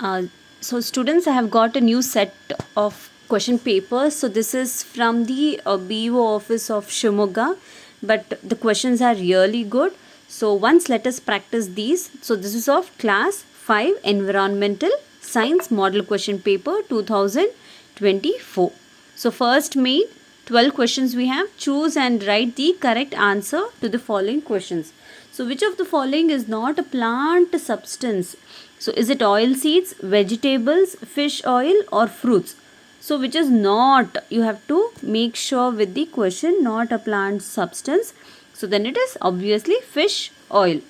Uh, so students, I have got a new set of question papers. So this is from the BO office of Shimoga, but the questions are really good. So once let us practice these. So this is of class 5 environmental science model question paper 2024. So first main 12 questions we have. Choose and write the correct answer to the following questions. So which of the following is not a plant substance? So is it oil seeds, vegetables, fish oil or fruits? So which is not, you have to make sure with the question, not a plant substance. So then it is obviously fish oil.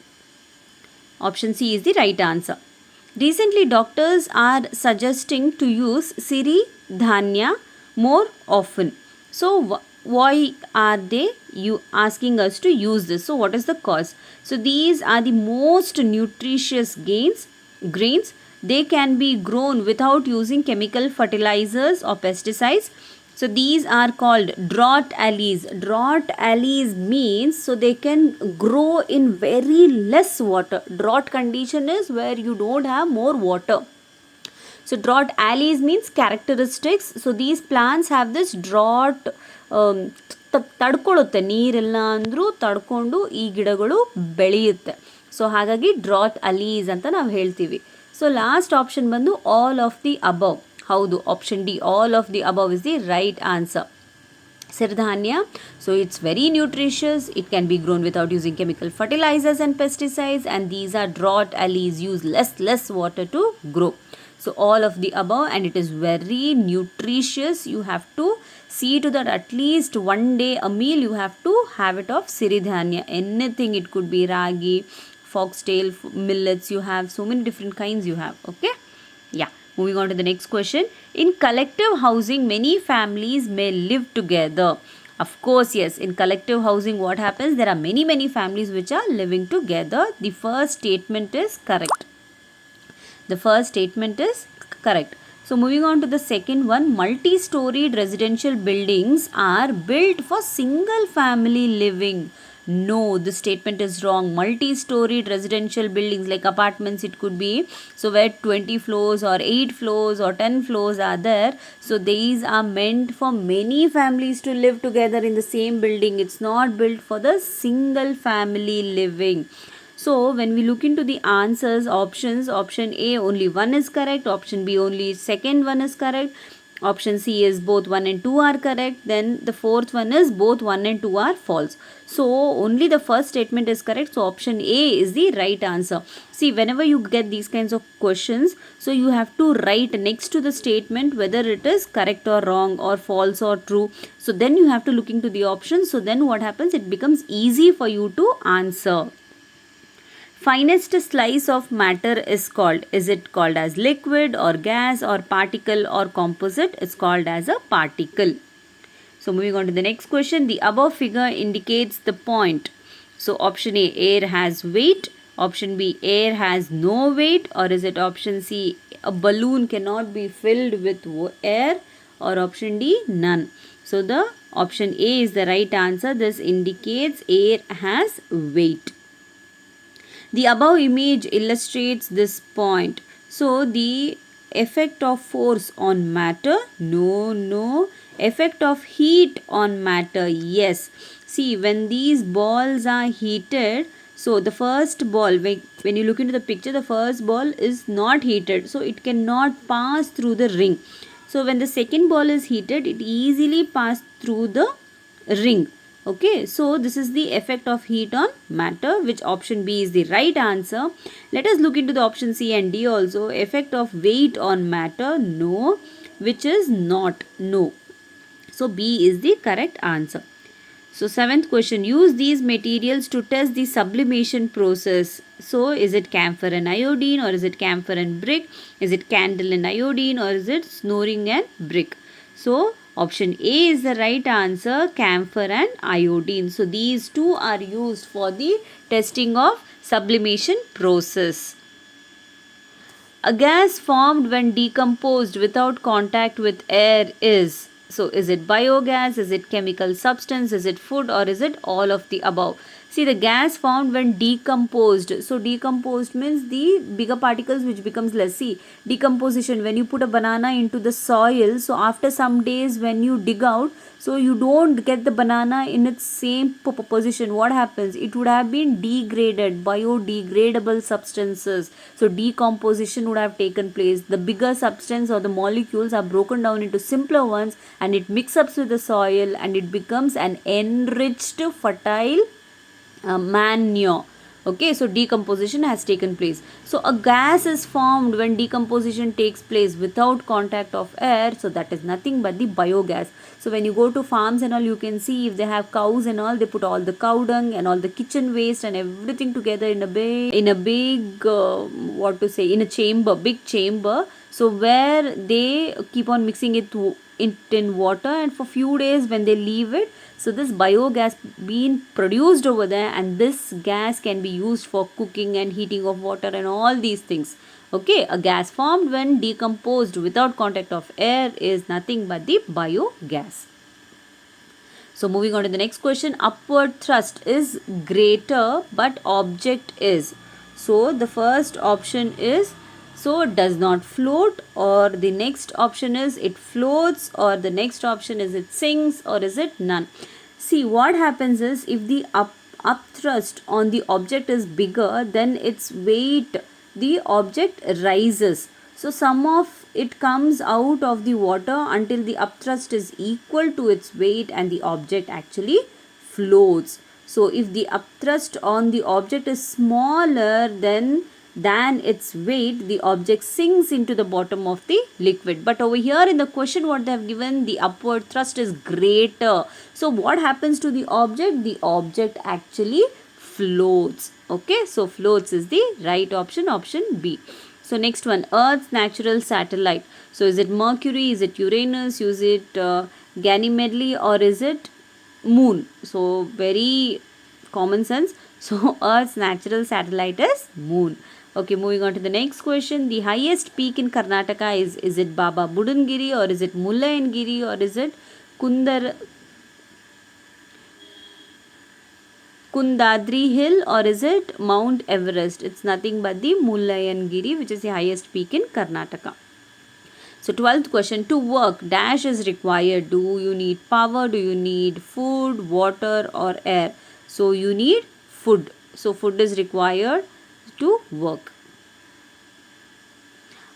Option C is the right answer. Recently doctors are suggesting to use Siri Dhanya more often. So why are they asking us to use this? So what is the cause? So these are the most nutritious grains. They can be grown without using chemical fertilizers or pesticides. So these are called drought alleys. Drought alleys means so they can grow in very less water. Drought condition is where you don't have more water. So drought alleys means characteristics. So these plants have this drought ತಡ್ಕೊಳ್ಳುತ್ತೆ, ನೀರೆಲ್ಲ ಅಂದರೂ ತಡ್ಕೊಂಡು ಈ ಗಿಡಗಳು ಬೆಳೆಯುತ್ತೆ. So ಹಾಗಾಗಿ drought Alice ಅಂತ ನಾವು ಹೇಳ್ತೀವಿ. So last option ಬಂದು ಆಲ್ ಆಫ್ ದಿ ಅಬವ್. ಹೌದು, option D all of the above is the right answer. Sirdhanya, so it's very nutritious. It can be grown without using chemical fertilizers and pesticides, and these are drought alleys, use less water to grow. So all of the above, and it is very nutritious. You have to see to that at least one day a meal you have to have it of Siridhanya. Anything, it could be ragi, foxtail, millets, you have so many different kinds you have. Okay, yeah. Moving on to the next question. In collective housing, many families may live together. Of course, yes. In collective housing, what happens? There are many families which are living together. The first statement is correct. The first statement is correct. So, moving on to the second one. Multi-storied residential buildings are built for single family living. No, this statement is wrong. Multi-storied residential buildings like apartments, it could be, so where 20 floors or 8 floors or 10 floors are there. So these are meant for many families to live together in the same building. It's not built for the single family living. So when we look into the answers, options, option A only one is correct, option B only second one is correct, option C is both 1 and 2 are correct, then the fourth one is both 1 and 2 are false. So only the first statement is correct. So option A is the right answer. See, whenever you get these kinds of questions, so you have to write next to the statement whether it is correct or wrong or false or true. So then you have to look into the options. So then what happens? It becomes easy for you to answer. Finest slice of matter is called? Is it called as liquid or gas or particle or composite? It's called as a particle. So moving on to the next question. The above figure indicates the point. So option A, air has weight. Option B, air has no weight. Or is it option C, a balloon cannot be filled with air? Or option D, none. So the option A is the right answer. This indicates air has weight. The above image illustrates this point. So the effect of force on matter? No. Effect of heat on matter? Yes. See, when these balls are heated, so the first ball, when you look into the picture, the first ball is not heated, so it cannot pass through the ring. So when the second ball is heated, it easily passes through the ring. Okay, so this is the effect of heat on matter, which option B is the right answer. Let us look into the option C and D also. Effect of weight on matter? No, which is not, no. So B is the correct answer. So seventh question. Use these materials to test the sublimation process. So is it camphor and iodine, or is it camphor and brick? Is it candle and iodine, or is it snoring and brick? So option A is the right answer, camphor and iodine. So these two are used for the testing of sublimation process. A gas formed when decomposed without contact with air is? So is it biogas, is it chemical substance, is it food, or is it all of the above? See, the gas formed when decomposed. So decomposed means the bigger particles which becomes less. See, decomposition, when you put a banana into the soil, so after some days when you dig out, so you don't get the banana in its same position. What happens? It would have been degraded, biodegradable substances. So decomposition would have taken place. The bigger substance or the molecules are broken down into simpler ones, and it mixes up with the soil, and it becomes an enriched fertile manure. Okay, so decomposition has taken place. So a gas is formed when decomposition takes place without contact of air, so that is nothing but the biogas. So when you go to farms and all, you can see if they have cows and all, they put all the cow dung and all the kitchen waste and everything together in a big in a chamber, big chamber. So where they keep on mixing it in water, and for few days when they leave it, so this biogas being produced over there, and this gas can be used for cooking and heating of water and all these things. Okay, a gas formed when decomposed without contact of air is nothing but the biogas. So moving on to the next question, upward thrust is greater but object is. So the first option is, so it does not float, or the next option is it floats, or the next option is it sinks, or is it none. See, what happens is, if the up thrust on the object is bigger, then its weight, the object rises. So some of it comes out of the water until the upthrust is equal to its weight and the object actually floats. So if the upthrust on the object is smaller than its weight, the object sinks into the bottom of the liquid. But over here in the question what they have given, the upward thrust is greater. So what happens to the object? The object actually floats. Okay, so floats is the right option, option B. So next one, Earth's natural satellite. So is it Mercury, is it Uranus, is it Ganymede, or is it Moon? So very common sense. So Earth's natural satellite is Moon. Okay, moving on to the next question. The highest peak in Karnataka is it Baba Budangiri, or is it Mullayanagiri, or is it Kundadri Hill, or is it Mount Everest? It's nothing but the Mullayanagiri, which is the highest peak in Karnataka. So 12th question, to work dash is required. Do you need power? Do you need food, water, or air? So you need food. So food is required to work.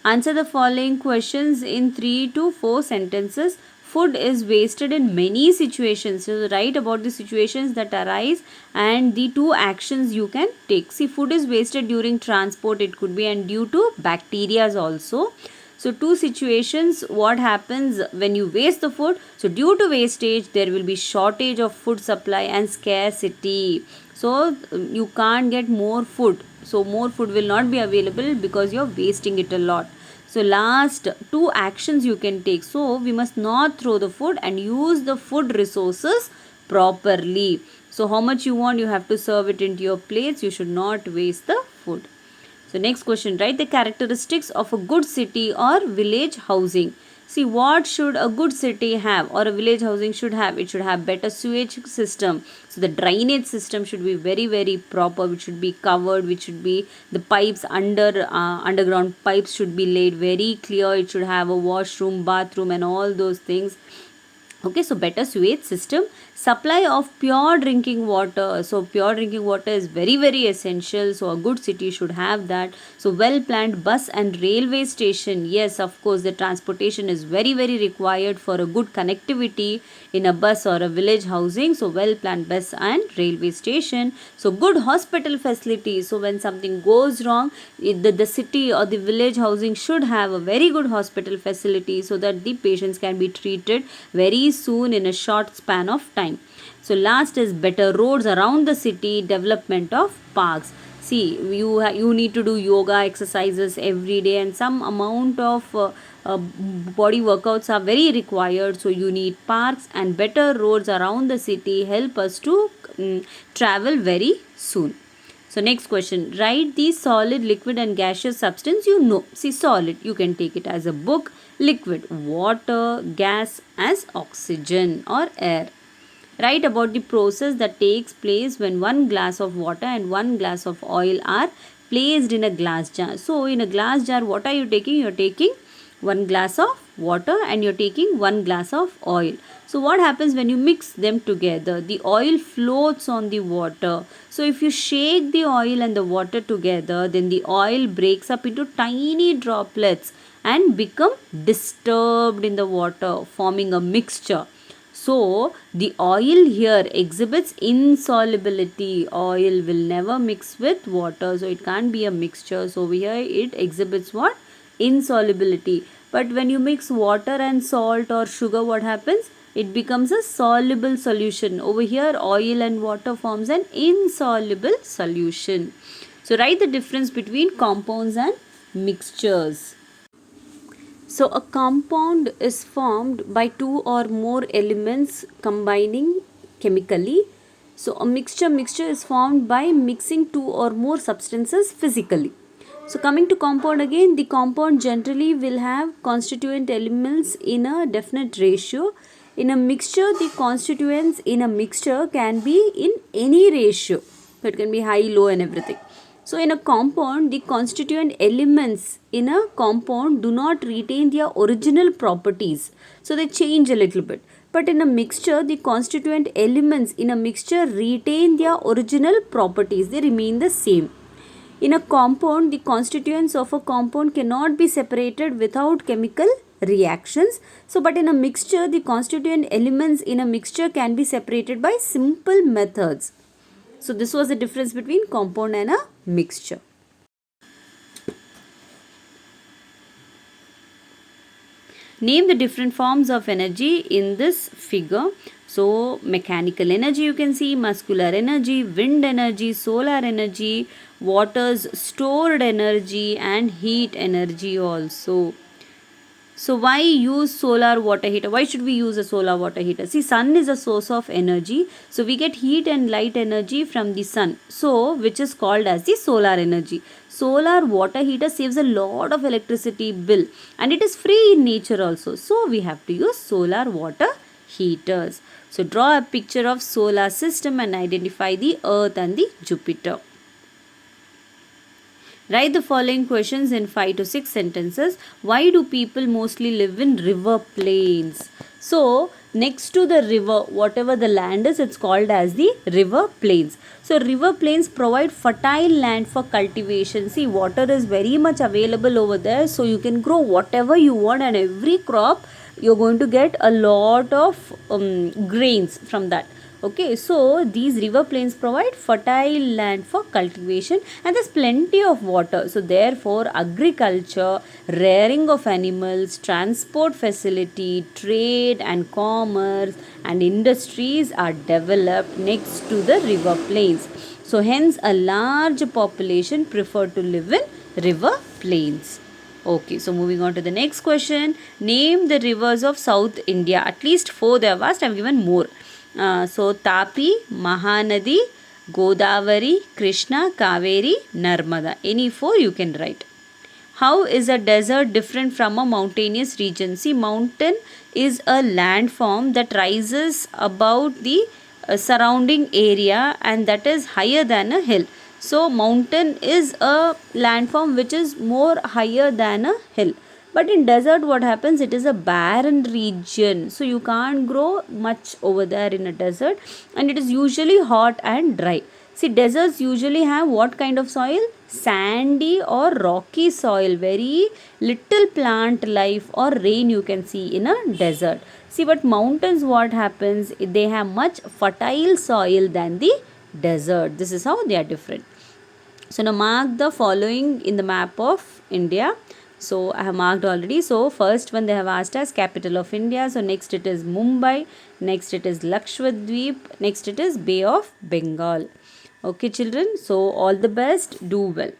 Answer the following questions in 3 to 4 sentences. Food is wasted in many situations. So write about the situations that arise and the 2 actions you can take. See, food is wasted during transport, it could be, and due to bacteria also. So 2 situations, what happens when you waste the food? So due to wastage, there will be shortage of food supply and scarcity. So you can't get more food. So more food will not be available because you're wasting it a lot. So last 2 actions you can take. So we must not throw the food and use the food resources properly. So how much you want, you have to serve it into your plates. You should not waste the food. So next question, write the characteristics of a good city or village housing. See, what should a good city have or a village housing should have? It should have better sewage system. So the drainage system should be very, very proper, which should be covered, which should be the pipes underground pipes should be laid very clear. It should have a washroom, bathroom and all those things. Okay, so better sewage system. Supply of pure drinking water. So pure drinking water is very, very essential. So a good city should have that. So well planned bus and railway station. Yes, of course, the transportation is very, very required for a good connectivity in a bus or a village housing. So well planned bus and railway station. So good hospital facilities. So when something goes wrong, the city or the village housing should have a very good hospital facility so that the patients can be treated very soon in a short span of time. So last is better roads around the city, development of parks. See, you need to do yoga exercises every day, and some amount of body workouts are very required. So you need parks, and better roads around the city help us to travel very soon. So next question, write the solid, liquid and gaseous substance you know. See, solid, you can take it as a book. Liquid, water, gas as oxygen or air. Write about the process that takes place when 1 glass of water and 1 glass of oil are placed in a glass jar. So in a glass jar, what are you taking? You're taking 1 glass of water and you're taking 1 glass of oil. So what happens when you mix them together? The oil floats on the water. So if you shake the oil and the water together, then the oil breaks up into tiny droplets and become disturbed in the water, forming a mixture. So the oil here exhibits insolubility. Oil will never mix with water, so it can't be a mixture. So over here it exhibits what? Insolubility. But when you mix water and salt or sugar, what happens? It becomes a soluble solution. Over here oil and water forms an insoluble solution. So write the difference between compounds and mixtures. So a compound is formed by two or more elements combining chemically. So a mixture is formed by mixing two or more substances physically. So coming to compound again, the compound generally will have constituent elements in a definite ratio. In a mixture, the constituents in a mixture can be in any ratio. So it can be high, low and everything. So in a compound, the constituent elements in a compound do not retain their original properties. So they change a little bit. But in a mixture, the constituent elements in a mixture retain their original properties. They remain the same. In a compound, the constituents of a compound cannot be separated without chemical reactions. So, but in a mixture, the constituent elements in a mixture can be separated by simple methods. So, this was the difference between compound and a mixture. Name the different forms of energy in this figure. So, mechanical energy you can see, muscular energy, wind energy, solar energy, water's stored energy and heat energy also. So why use solar water heater? Why should we use a solar water heater? See, sun is a source of energy. So we get heat and light energy from the sun. So which is called as the solar energy. Solar water heater saves a lot of electricity bill and it is free in nature also. So we have to use solar water heaters. So draw a picture of solar system and identify the Earth and the Jupiter. Write the following questions in 5 to 6 sentences. Why do people mostly live in river plains? So, next to the river, whatever the land is, it's called as the river plains. So, river plains provide fertile land for cultivation. See, water is very much available over there. So, you can grow whatever you want and every crop, you're going to get a lot of grains from that. Okay, so these river plains provide fertile land for cultivation and there's plenty of water. So therefore agriculture, rearing of animals, transport facility, trade and commerce and industries are developed next to the river plains. So hence a large population prefer to live in river plains. Okay, so moving on to the next question. Name the rivers of South India. At least 4 they have asked. I have given more. So Tapi, Mahanadi, Godavari, Krishna, Kaveri, Narmada. Any 4 you can write. How is a desert different from a mountainous region? See, mountain is a landform that rises above the surrounding area and that is higher than a hill. So mountain is a landform which is more higher than a hill. But in desert what happens? It is a barren region. So you can't grow much over there in a desert and it is usually hot and dry. See, deserts usually have what kind of soil? Sandy or rocky soil. Very little plant life or rain you can see in a desert. See, but mountains what happens? They have much fertile soil than the desert. This is how they are different. So now mark the following in the map of India. So I have marked already. So first one they have asked as capital of India. So next it is Mumbai. Next it is Lakshadweep. Next it is Bay of Bengal. Okay children. So all the best. Do well.